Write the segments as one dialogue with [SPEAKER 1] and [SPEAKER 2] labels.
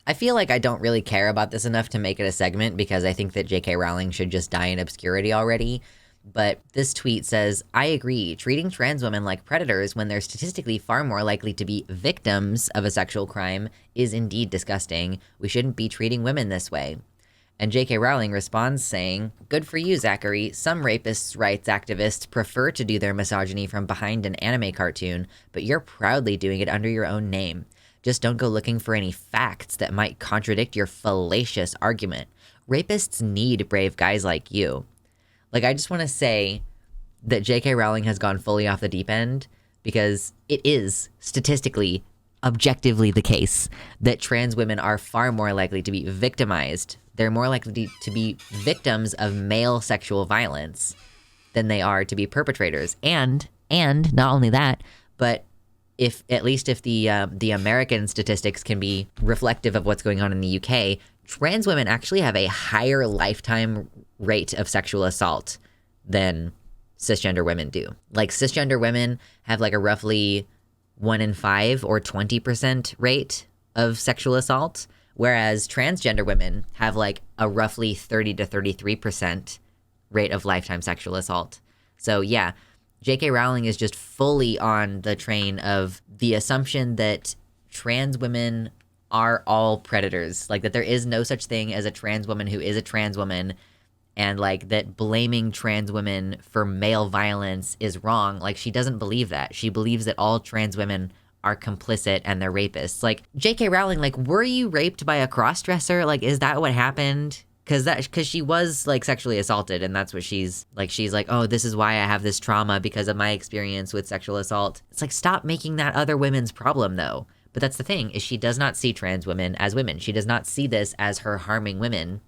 [SPEAKER 1] I feel like I don't really care about this enough to make it a segment because I think that J.K. Rowling should just die in obscurity already. But this tweet says, I agree. Treating trans women like predators when they're statistically far more likely to be victims of a sexual crime is indeed disgusting. We shouldn't be treating women this way. And J.K. Rowling responds saying, good for you, Zachary. Some rapists' rights activists prefer to do their misogyny from behind an anime cartoon, but you're proudly doing it under your own name. Just don't go looking for any facts that might contradict your fallacious argument. Rapists need brave guys like you. Like, I just want to say that J.K. Rowling has gone fully off the deep end because it is statistically, objectively the case that trans women are far more likely to be victimized. They're more likely to be victims of male sexual violence than they are to be perpetrators. And not only that, but if the American statistics can be reflective of what's going on in the UK, trans women actually have a higher lifetime rate of sexual assault than cisgender women do. Like, cisgender women have like a roughly 1 in 5 or 20% rate of sexual assault, whereas transgender women have like a roughly 30 to 33% rate of lifetime sexual assault. So yeah, J.K. Rowling is just fully on the train of the assumption that trans women are all predators, like that there is no such thing as a trans woman who is a trans woman, and like that blaming trans women for male violence is wrong. Like, she doesn't believe that. She believes that all trans women are complicit and they're rapists. Like, J.K. Rowling, like, were you raped by a crossdresser? Like, is that what happened? Because she was like sexually assaulted, and that's what she's like, oh, this is why I have this trauma because of my experience with sexual assault. It's like, stop making that other women's problem though. But that's the thing, is she does not see trans women as women. She does not see this as her harming women.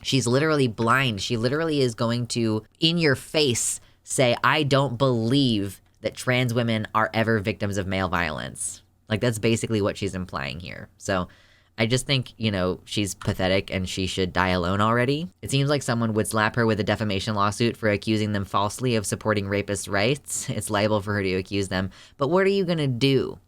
[SPEAKER 1] She's literally blind. She literally is going to, in your face, say, I don't believe that trans women are ever victims of male violence. Like, that's basically what she's implying here. So I just think, she's pathetic and she should die alone already. It seems like someone would slap her with a defamation lawsuit for accusing them falsely of supporting rapists' rights. It's liable for her to accuse them. But what are you going to do?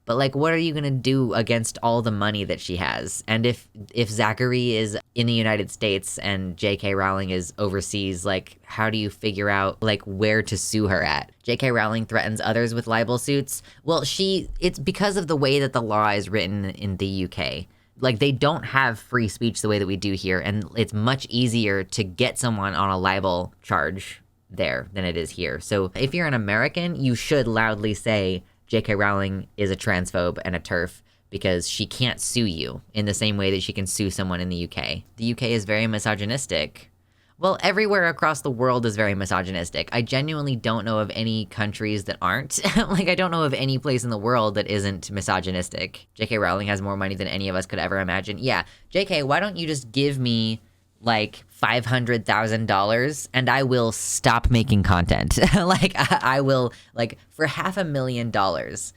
[SPEAKER 1] But like, what are you going to do against all the money that she has? And if Zachary is in the United States and J.K. Rowling is overseas, like, how do you figure out like where to sue her at? J.K. Rowling threatens others with libel suits. Well, it's because of the way that the law is written in the UK. Like, they don't have free speech the way that we do here. And it's much easier to get someone on a libel charge there than it is here. So if you're an American, you should loudly say, J.K. Rowling is a transphobe and a TERF, because she can't sue you in the same way that she can sue someone in the UK. The UK is very misogynistic. Well, everywhere across the world is very misogynistic. I genuinely don't know of any countries that aren't. Like, I don't know of any place in the world that isn't misogynistic. J.K. Rowling has more money than any of us could ever imagine. Yeah, J.K., why don't you just give me like $500,000 and I will stop making content. Like, I will, like, for $500,000,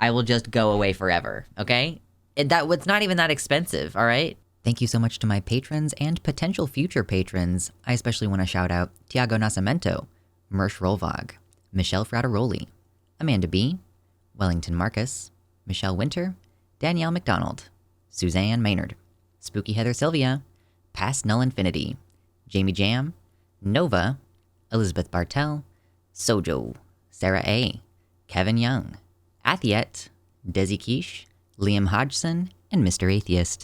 [SPEAKER 1] I will just go away forever. Okay. It's not even that expensive. All right. Thank you so much to my patrons and potential future patrons. I especially want to shout out Tiago Nascimento, Mersh Rolvog, Michelle Frateroli, Amanda B, Wellington Marcus, Michelle Winter, Danielle McDonald, Suzanne Maynard, Spooky Heather Sylvia, Past Null Infinity, Jamie Jam, Nova, Elizabeth Bartell, Sojo, Sarah A, Kevin Young, Athiet, Desi Quiche, Liam Hodgson, and Mr. Atheist.